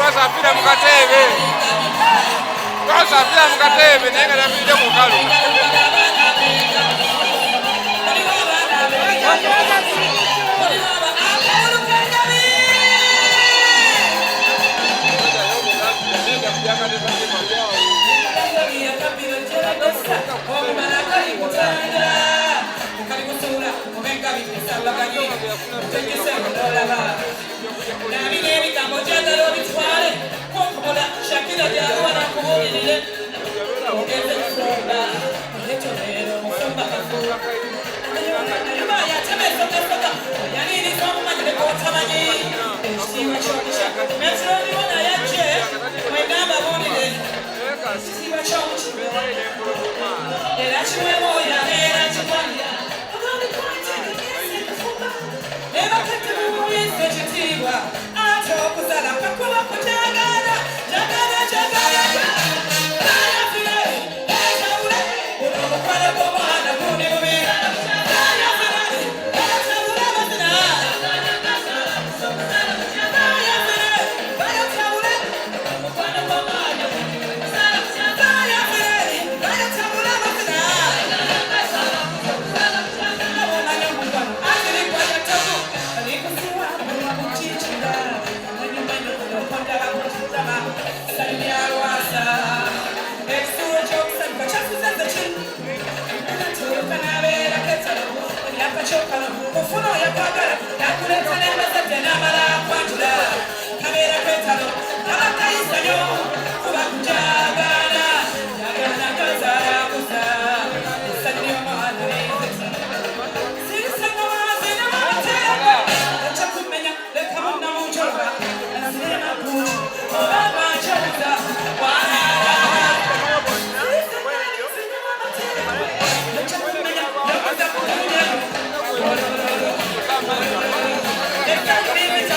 Wasafira mukatebe. Wasafira mukatebe nenga nabide mukalu.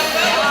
Let's go.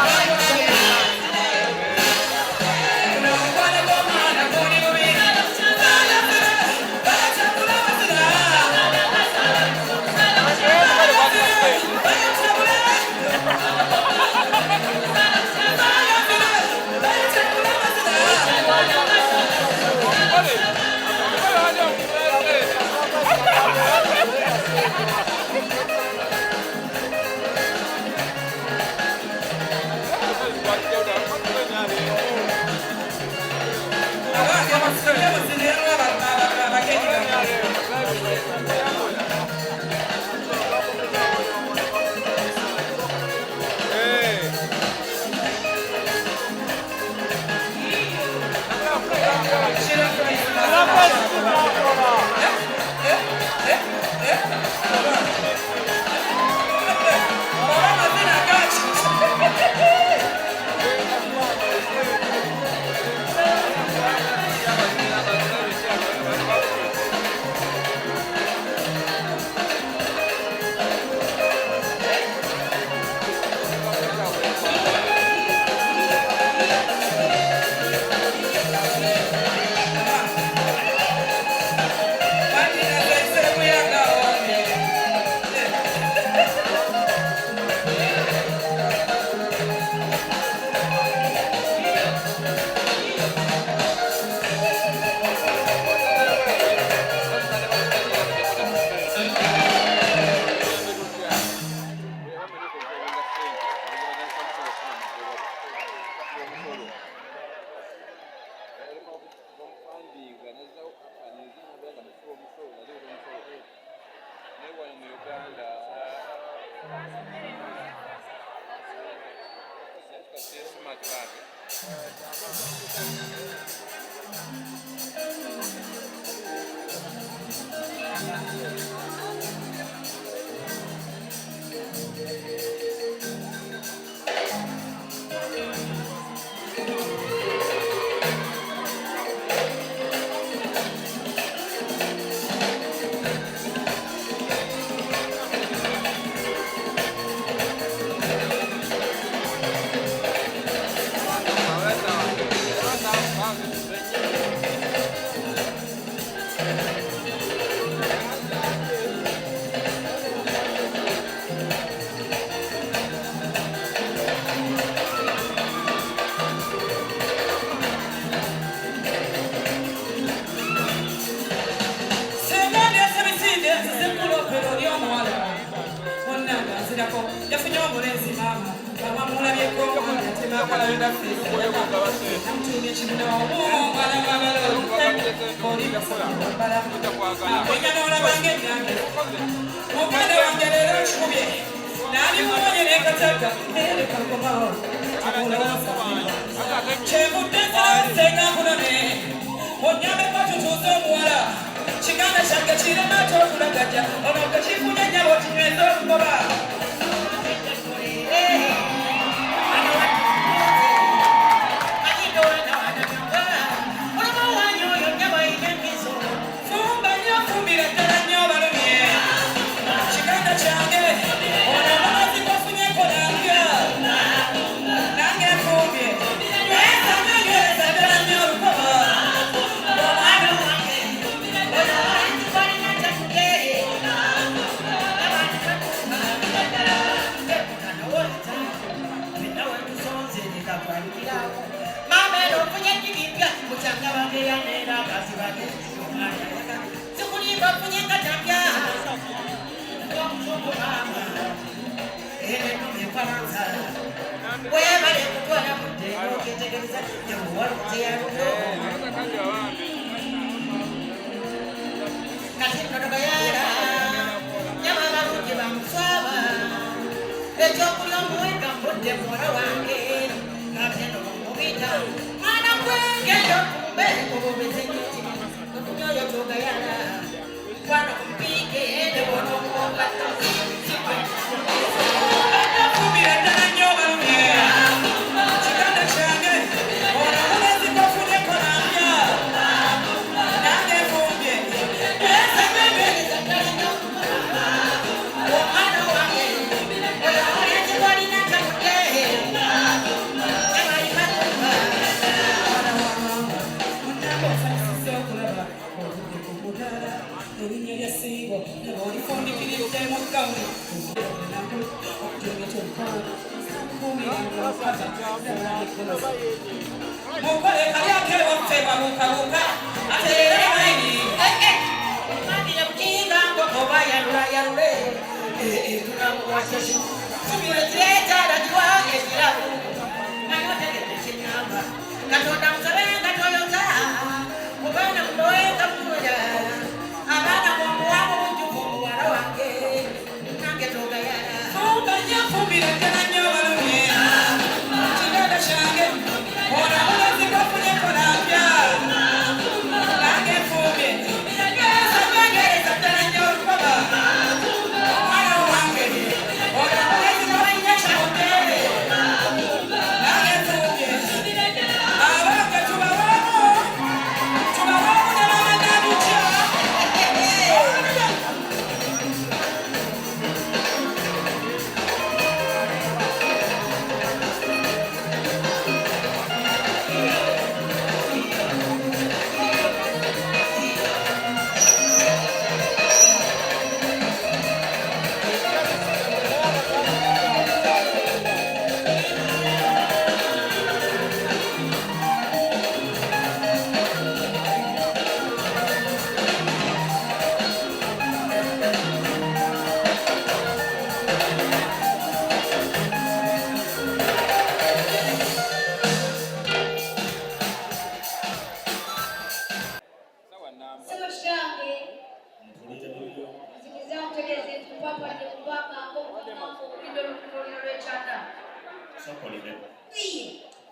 Sokolide.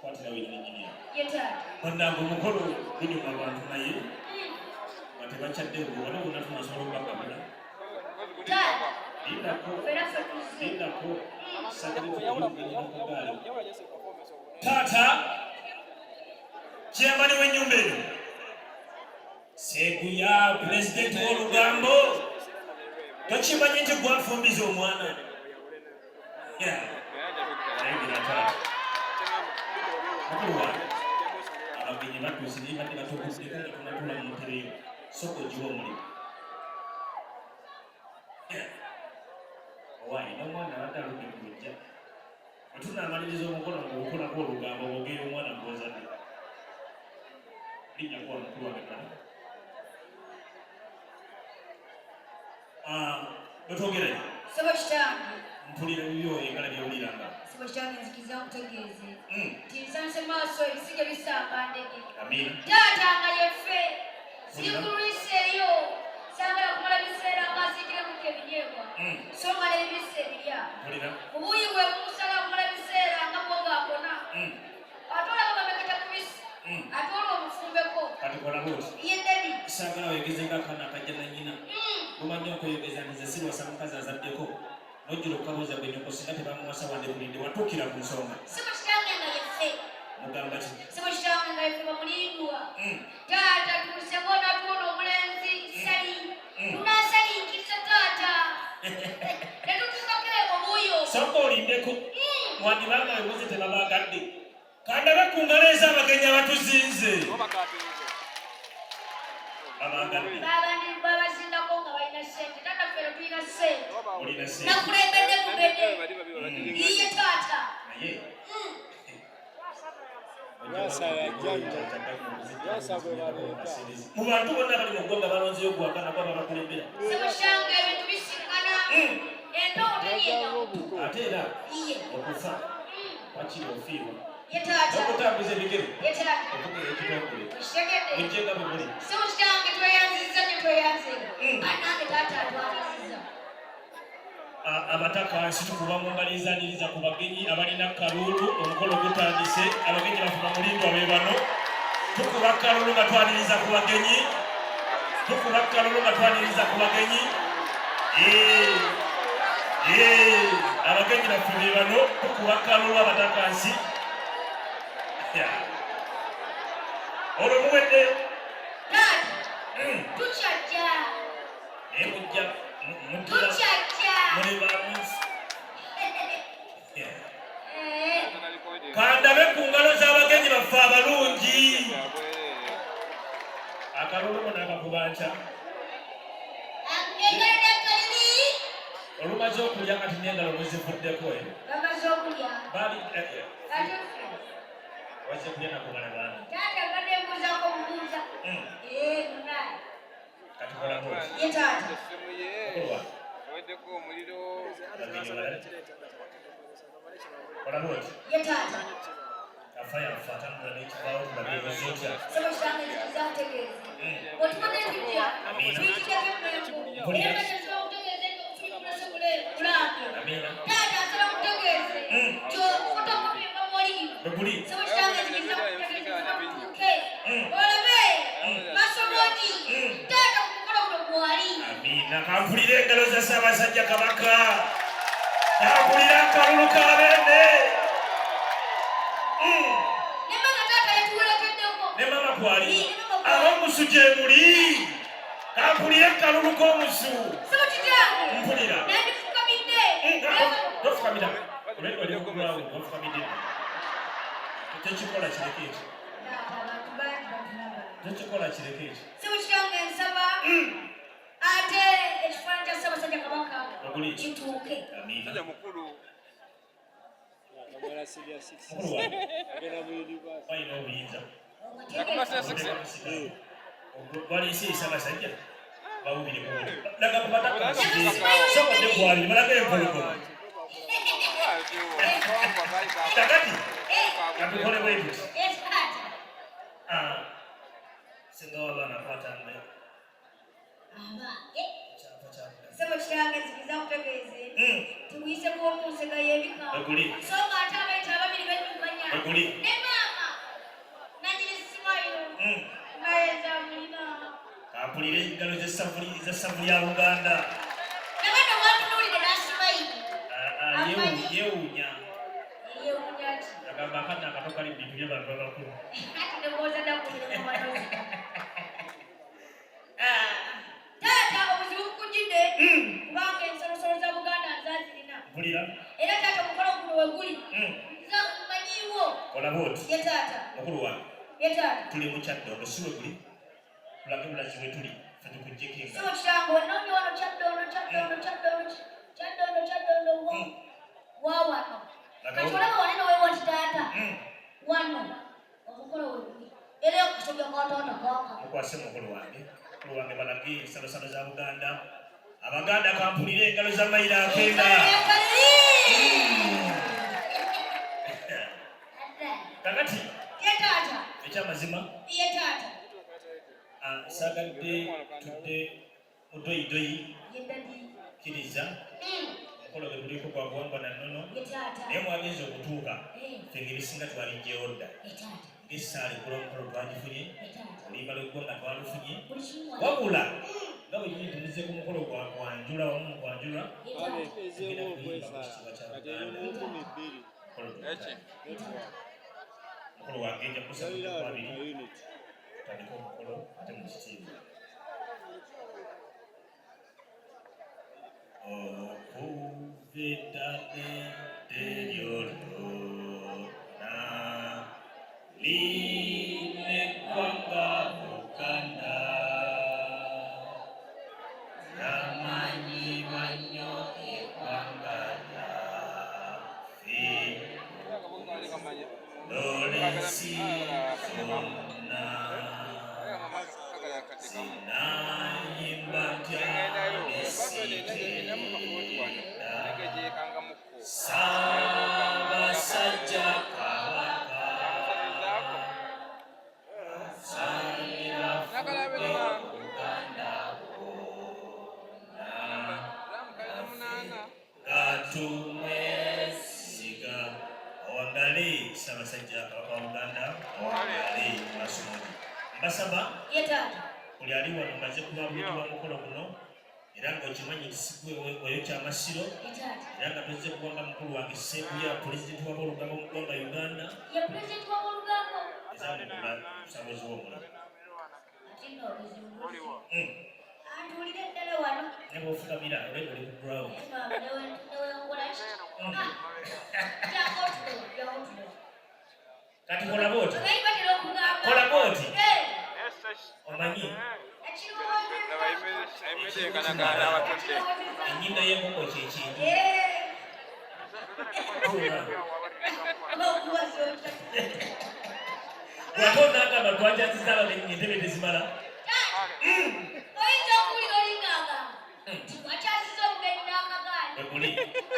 Kwatira w'ennyinnya. Bannange omukolo gunyuma abantu naye nga tebakyadde wano bonna tunasobola okubagabula. Lindako taata kyemani w'ennyumba eno Seguya pulezidenti w'olugambo tokimanyi nti gwafumbiza omwana abagenyi batuuse naye badde batokuddeko nga tunatula mu mutereyo soko giwa omulimu owaayi n'omwana abadde aludde ku lujja bwe tunaamaliriza omukolo ng'okolako olugambo bwogera omwana gw'ozadde linnya kuwa mukulu wange kana bwetwogerayo sebo kitange mpulira bibyo engala byewuliranga sebo kitange nzikiriza nkutegeeze tinsanse maaso ebisige bisamba ndege amina taata nga yeffe sikululiseeyo sangala kumala biseera ng'asiikire muko ebinyeebwa so nga n'ebibisi ebirya obuuyi bwe bumusala kumala biseera nga bwogaakona ate olaba bameketa kubisi ate olwo omufumbeko kati kola bwoti yededi saagala oyogeze ng'akaana akajja na nnyina lumanyi okweyogeza nti ze siwasa mukazi azaddeko n'ojjula okukabuuza gwenyoko singa tebamuwasa wadde bulinde watuukira ku nsonga sebo kitange nga yeffe mugamba ki sebo kitange nga yeffe bamulindwa taata tumusegona tuona omulenzi sali tunasalinkisa taata tetutukake obuuyi obwo soka olindeko wandibanga ebuzi tebabagadde kandabe ku ngalo ez'abagenyi abatuzinze babagadde babazindako nga balina sente taata ffere tulina sente olina sente nakulembedde mubedde iye taata naye mu bantu bonna bali mu ggwanga balonzeyo gwagana kwaba bakulembera sebushanga ebintu bisinkana empewo terienda ate era iye okufa wakiri ofiirwa ye taata n'okutambuza ebigere ye taata okugera ekitongole kitegedde mujjenga bwe muli sebushanga tweyanziza nyo tweyanzira anange taata atwaniriza abatakansi tukuba mu mbalizaaniriza ku bagenyi abalina kalulu omukolo gutandise abagenyi bafuna mulindwa be bano tukuba kalulu nga twaniriza ku bagenyi tukuba kalulu nga twaniriza ku bagenyi abagenyi baffe be bano tukuba kalulu abatakansi olwo muwedde taata tukyajja naye mujja tukyajja muli bamusi kandabe ku ngalo z'abagenyi baffe abalungi akalulu ko n'akakubanca olumaze okulya kati n'engalo mwezivuddeko bamaze okulya baali ate wazze kulya nakumala baana taata badde mbuuzako bubuuza munaye kati kola bwoti ye taata okolwa Weddeko omuliro bagenyi balala kola bwoti ye taata afa yafa atambula n'ekivaawo tubabyebuzi otya sebo kitange nzikiriza nkutegeeze otubadde tujja tuyitideko emmengo era batesaba kutegeeze okutulikulase kulange amina taata asaba kutegeeze kyofotokopimba mulimu bwe guli sebo kitange nzikiriza kutegeeze tuke olabe masomoni taata ku mukolo guno gwali amina kampulira engalo za ssaabasajja kabaka kampulira akalulu kabeene nemanga taata yetuwerekeddeko ne mama kwali ab'omusu gye muli kampulira akalulu k'omusu sebo kitange mpulira nandifukamidde tofukamira oli okugulawo tofukamidde tekikola kireke ekyo abantu bangi batulaba tekikola kireke ekyo sebo kitange nsaba ate ekifaananyi kya ssaabasajja kabaka oguli kituuke amina mukulu mukulu wange walina obuyinza waliisi ssaabasajja bawubire laga ku batasobodde kwalire balaga empologoma kakati katukole bwetuti singa wabaana kwatambe kyapa kyapa sebo kitange nzikiriza nkutegeeze tuguyise kuomunsega y'ebika eguli so nga ate abaita Eguli. Ne mama. Nanjye simayo. Naeza mulina. Kapulire engalo z'essavuli ya Buganda. Nabano wantu nolide nasimayo. Yewunya. Yewunya ati. Agamba akana akato kali bintu by'abantu abakulu. Ati ndowooza nakulire mu banozi. Taata obuzibu bukujjidde. Kubanga ensolosolo za Buganda nzaazirina. Mpulira. Era taata omukolo guno we guli. Nza kumanyiiwo. Kola bw'oti. Ye taata. Mukulu wange. Ye taata. Tuli mu Kyaddondo si we guli. Tulage bulazi we tuli. Ffe tukujjeko enga. Si mu kirango onnoonya wano Kyaddondo. Waawano. Kati olaba wanene weewa nti taata. Wano. Omukolo we guli. Era okusobya kwa taata kaaka. Mukwase mukulu wange. Mukulu wange balage ensalosalo za Buganda. Abaganda kampulire engalo za mayiro akenda. Kakati. Ye taata. Ekyamazima. Ye taata. Saagadde tudde mudoyidoyi. Ye dadi. Kiriza. Omukolo gwe tuliko gwa buwangwa na nnono. Ye taata. Naye mwagenze okutuuka. Ffe ng'ebisinga twalijjeyo dda. Ye taata. Ng'essaala ekula omukolo twagifunye. Ye taata. Oluyimba lw'eggwanga twalufunye. Buli kimu wano. Wabula nga bwe nyini tulize ku mukolo gwa kwanjula wamu kwanjula. Ye taata. Tugenda kuyimba ku kitiibwa kya Buganda. Mukolo wange nja kusabira ku abiri. Tutandika omukolo ate mu kitiibwa. Okuvedade teryolona lineggwanga Buganda namanyi bannyo eggwanga lyaffe lolensi zonna sinayimba tyabesiteera Saabasajja Kabaka asaanira ffe Buganda bonna gatumwesiga owangale Saabasajja Kabaka wa Buganda owangale Masumuli mbasaba Ye taata. buli ali wano maze kuba bulungi wa mukolo guno era ng'okimanyi nti sigweweyo kyamasiro Ye taata. era nga tuzze kuwanga mukulu wange Ssebuya pulezidenti wa Bolugamba mu ggwanga Uganda Ye pulezidenti wa Bolugamba. ezamugula musabozi w'omulala Ate nno obuzibu buli. Antuulire ddala wano. ne bw'ofukamira olwedde oli ku ground Maama newe nkola ki? Jangu otulo. kati kola booti Abayi batera okugamba. kola booti Eh. omanyi ennyindo y'enkoko kyekindi wate onagamba twajazizza abagenyi entebe tezimala oyinza okuwulira olinganga wakyaziza obugenyi n'akagaani eguli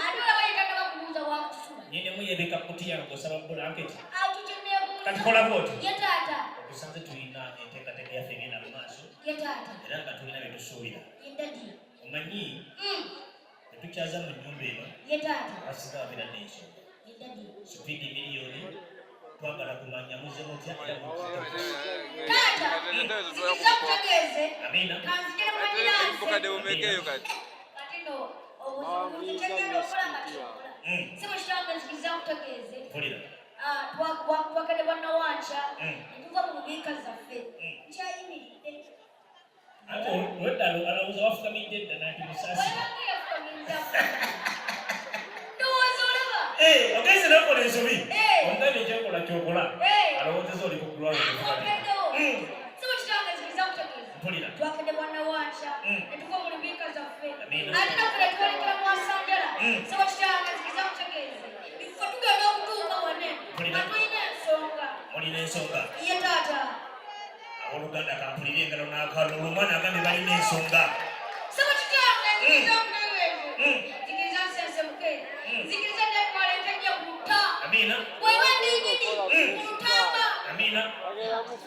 ate olaba yetannaba kubuuza wakusula nyinemu yebeka kutya ng'osaba bulanketi atukineebuuza kati kola booti ye taata okusanze tulina enteekateeka yaffe egenda mu maaso ye taata era nga tulina bye tusuubira ye dadi omanyi tetukyaza mu nnyumba eno ye taata basiga babeera n'ensonga ye dadi supiidi miliyoni twagala kumanya muze mutya era taata sikiriza kutegeeze amina kanzigere mumanyiraze kati no obuzibu bukitegenda okukola nga kyokola si mukitange nzikiriza kutegeeze mpulira twakadde bannawanca netuva mu bubiika zaffe nkyayimiridde ate olweddalo alowooza wafukamidde dda nanti musaasi ndowooza olaba ogenze nakola ensobi omuganda ekyokola kyokola alowoozeza oli kugulwawo si mukitange nzikiriza kutegeeze mpulira twakadde bannawanca netuva mu bubiika zaffe Amina. ate naffe netwolekera mwasanjala si mukitange nzikiriza kutegeeze ife tugenda okutuuka wane nga tulina ensonga mulina ensonga ye taata abooluganda kampulira engalo n'akalulu omwana agambe balina ensonga saba kitange nzikiriza kutegeeze nzikiriza nsensemuke nzikiriza netwala entajja ku luta amina bweba ndigidi ku lutamba amina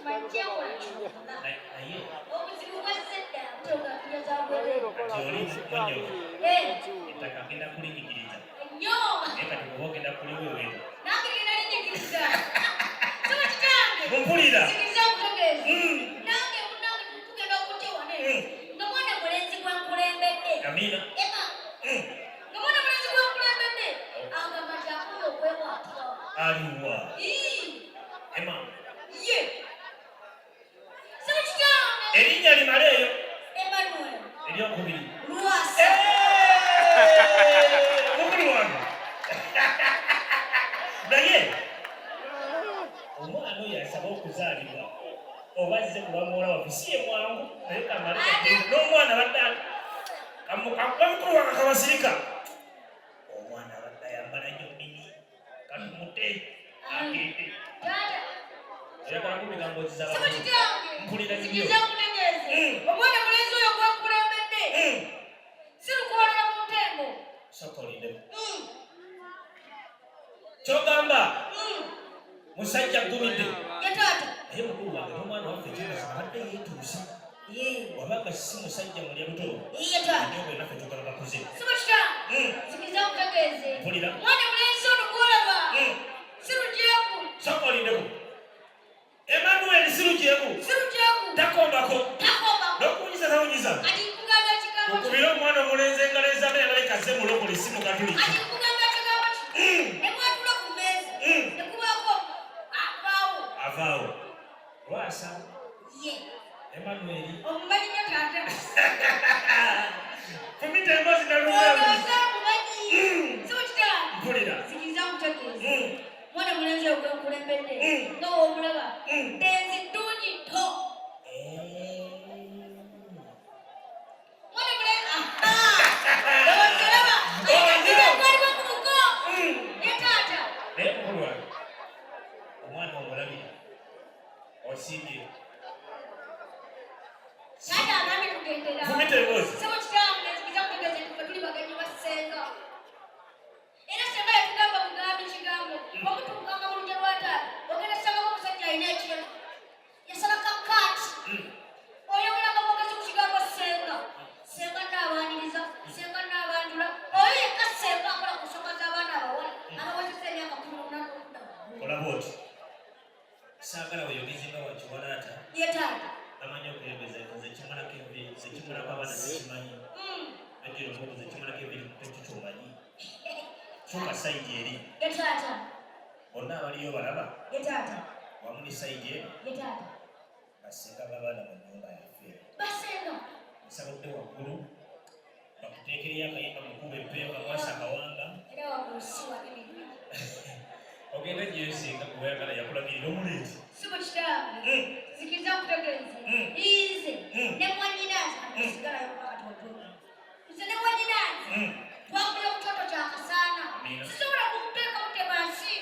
manjekola kyokula naye obuzibu bwazedda butoga tujaza bwerero kati oli monyogo ettaka agenda kulinyigiriza ennyo naye kati kuba ogenda kuliweweera nange genda linyigiriza sikiriza. Sema kitange. Mpulira. Sikiriza kutegeza. Nange tugenda okutewane. Nga mwana mulenzi gwa nkulembedde. Amina. Ema. Nga mwana mulenzi gwa nkulembedde. Anga majakulo okwebwatula. Aliwa. Ema. Ye. Sema kitange. Erinnya limaleeyo. Emmanuel. Eryokubiri. Lwasa. Mukulu wange. Naye omwana oyo asaba okuzaalibwa oba azze ku lwamuwola waffe si ye mwangu naye kamale n'omwana badde bamukulu wange kabasirika omwana badde ayambala nnyo mini katumute agende oyagala kubigambo ozizaba mpulira nibyo omwana mulenzi oyo gwakulembedde sirukuwalira mu ntembo sokolindemu kyogamba musajja gumidde yataata naye mukulu wange n'omwana waffe ekyebaza abadde yeetuusa wabanga si musajja mulya buto yataata naffe tugala bakuze sibakita sikiriza kutegeeze mpulira mwana mulenzi ono gwolaba sirujeeku sokolindemu Emmanuel sirujeeku takombako n'okuwunyiza tawunyiza ati nkugamba kigambo okubira omwana omulenzi engalo ezame yabaleka azze mulokole si mukatuliki ati nkugamba kigambo ne mwatula ku mmeeza ne kubaako avaawo lwasa ye Emmanuel omumanyi nnyo taata fumita emboozi nalungamu olowooza mumanyi sibakita mpulira sikiriza kutegeeza mwana mulenzi oyo gwenkulembedde nga woomulaba ndenzi ddungi tto mwana mulenzi lowooza ayinagaliwo ku muko ye taata naye mukulu wange omwana omulabira osiibye taata agambye tugendera fumita emboozi sebo kitange sikiriza kutegeeza tufe tuli bagenyi basenga era senga yatugamba kugambi kigambo omutukanga mu lujja lwa taata ogenda sangako omusajja alina ekiro yasalaka kaati oyogeraga mwogezi ku kigambo senga senga naabaniriza senga naabandula oyo yekka senga akola ku nsonga z'abaana abawala abawezesa emyaka 18 olaba oti saagala weyogezi nga wakiwalaata ye taata amanyi okweyogeza nze kimulako envi ze kimulako abaana tekimanyi egiro mbuto ze kimulako ebiri tekikyomanyi kyuka sayidi eri ye taata bonna abaliyo balaba ye taata wamu ne sayidi eri ye taata basinga babaana mu nnyumba yaffe basenga nsabudde waggulu bakuteekereyo akayimba mukuba empemba mwasa akawanga era wakusiwa nini ogenda gyeyosinga kuwayagala yakulagirira omuleeti sibo kitange sikiriza kutegeeza ize ne mwanyinaza asigalayo pakatotona nze ne mwanyinaza twakula okutoto kyakasaana sisobola kumuteeka mutemansi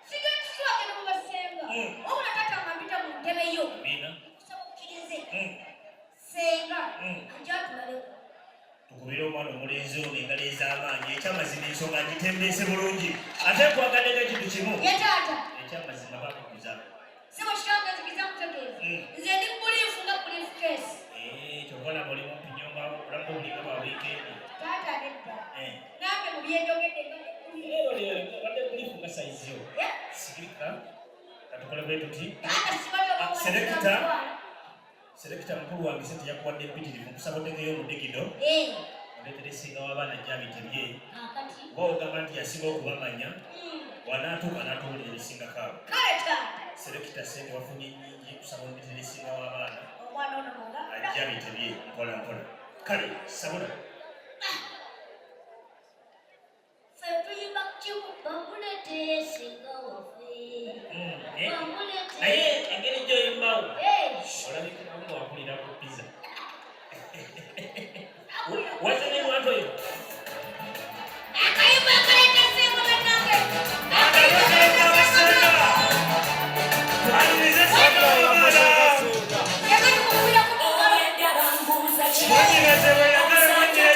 sigentiswagene mu basenga obula tata ngambita mu ntebe yo kusaba okkirize senga ajatulaleku tukubira omwana omulenzi ono engalo ez'amaanyi ekyamazima ensonga agitembeese bulungi ate kwagadde ekintu kimu ye taata ekyamazima bakukuza sibo kitange sikiriza kutegeeza nze ndi buliifu nga buliifu keesi kyokala mulimu pinyonga olamu obulinga bwa wiikendi taata nedda nambe mu byenjogedde badde buliifu nga sayiziyo sikirika katukole bwe tuti taata sibalio selekita mukulu wange sente yakuwadde empitirivu nkusaba otegeyo omudigido oleetera esinga w'abaana gyabitebye oba ogamba nti yasinga okubamanya wanaatuuka n'atuwulira esingakaabo selekita sente wafunye nnyingi kusaba omudigido esinga w'abaana ajja bitebye mpola mpola kale sabula naye engeri gy'oyimbawo olabikiramu wakulira ku pizza wazene mwantu oyo What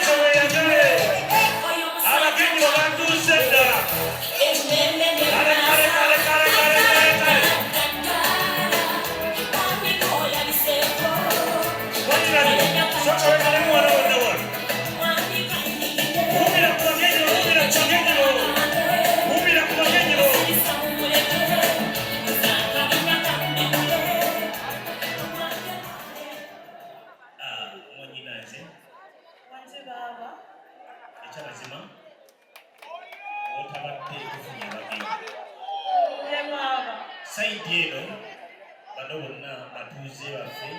bonna batuuze baffe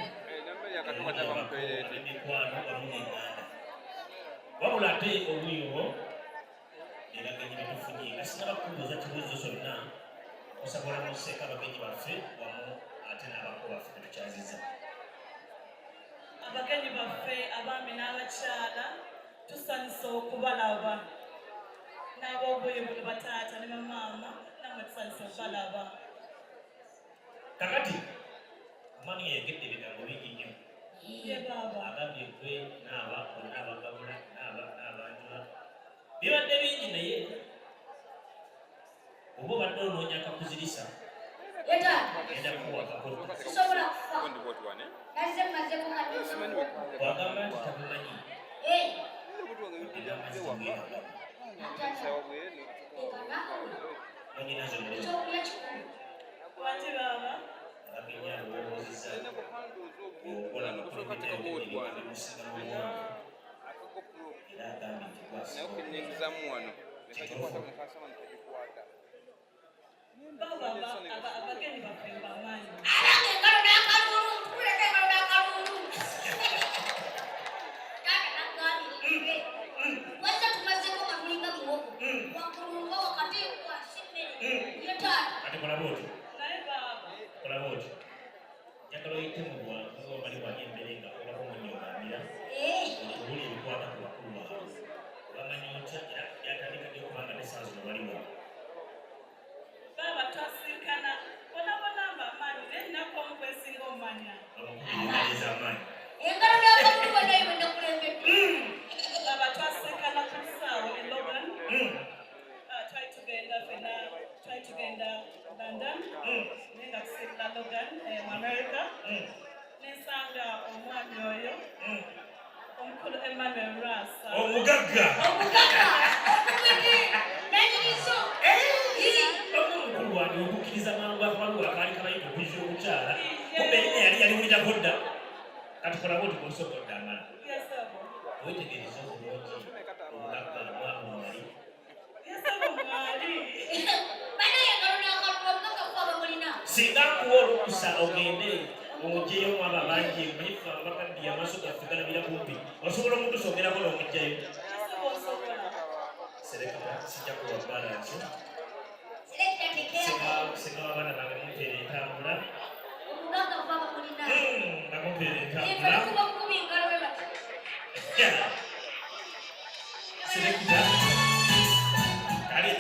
emikwano wamunenganda wabula ate obwibo eragenyi betufunye nga sinaba kubuuza kibuuzo kyonna okusabola museeka abagenyi baffe wamu ate n'abako baffe tetukyaziza abagenyi baffe abaami n'abakyala tusanyusa okubalaba n'ab'obuyi buno bataata ne bamaama namwe tusanyusa okubalaba kakati omwami yegedde ebigambo bingi nnyo ye baaba agambye gwe naaba bonna abagabula n'abanjula bibadde bingi naye oba obadde onoonya akakuzirisa enda kuwa akakolo wagamba nti tabumanyi onyinazo lwaki baaba agenya alowooziza okukola nokulemetemusinga muwanvu era agambye nti abagenyi baffe mbamaanyi ati kolaba otyo naye baaba kolaba otyo njagala oyite mu bwangu obali wali emmere nga olako munyogambira obuli ebikwata ku bakulu baabwe bamanyi otya era byatandikadde okubanga nesaa zino waliwo baaba twasinkana bonabona mbamaanyi naye nnaku omu kwesinga omumanya abakubiriza amaanyi baaba twasinkana ku ssaawa e Logan twali tugenda London naye nga tusiibula Logan mu America nensanga omwami oyo omukulu Emmanuel Rasa omugagga omukulu wange okukkiriza mangu akabaluwa kaali kabayita okuyisa okukyala kumbe erinnya yali yaliwulirako dda katukolabo oti kusokodde amala yesabo wetegereza obulungi omugagga mwami wali yesabo mwali singa kuwa olukusa ogende omugyeyo mwaba bangi emuyifa abakaddiya amaaso gaffe galabira kumpi osobola omuntu sogerako n'omugyayo yesabo osobola serekita sijja kuwa balansi singa abaana bange mumpeera entambula nga mumpeera entambula serekita kale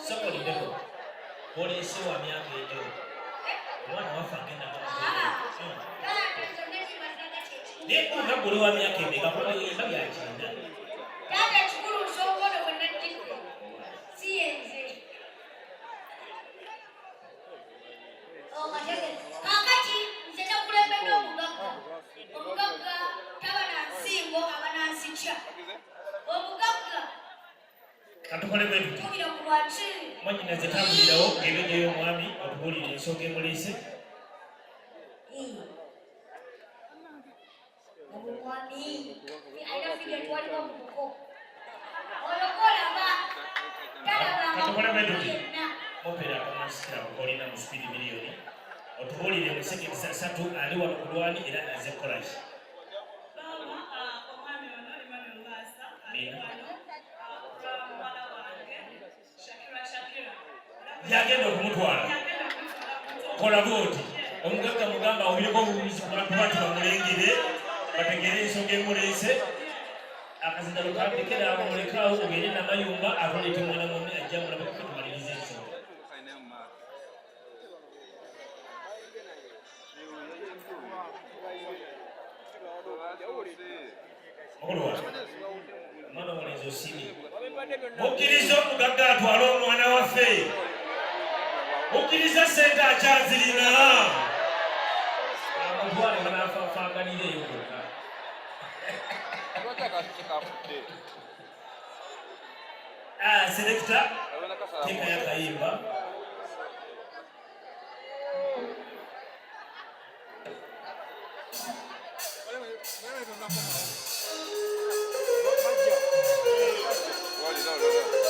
sokolideko olese wa myaka egyo omwana waffe agenda naye kunaggole wa myaka emeka kubaemba byakinda kakati nze nakulembedde omugagga taba na nsingo aba nansikya omugagga katukole bwe tuti tugira ku lwaki mwanyinaze tambulirawo ng'ebejjayo omwami otubuulire ensonga emuliise omwami alina fide twaliwo mubuko olokolaba katukole bwe tuti yenna mumpeera akamansikira olina mu sipidi miliyoni otubuulire mu sekendisa 3 ali wano ku lwani era aze kukolaki baaba omwami ono Emmanuel Rasa ali wano muwala wange Shakira yagenda okumutwala yagenda kumutwala kola bwoti omugagga mugamba obireko obubuzi kubati bamulengere bategere ensonga emuleese akazinda lukambikera abo mulekaawo ogende namayumba atoleeta omwana mwami ajja mulabakutumaliriza ensonga okulwa omwana omulenzi osiimye mukkiriza omugagga atwale omwana waffe mukkiriza sente akyazirina amutwale banafaaganireeyo gonna serekita teeka yakayimba Bajja. no.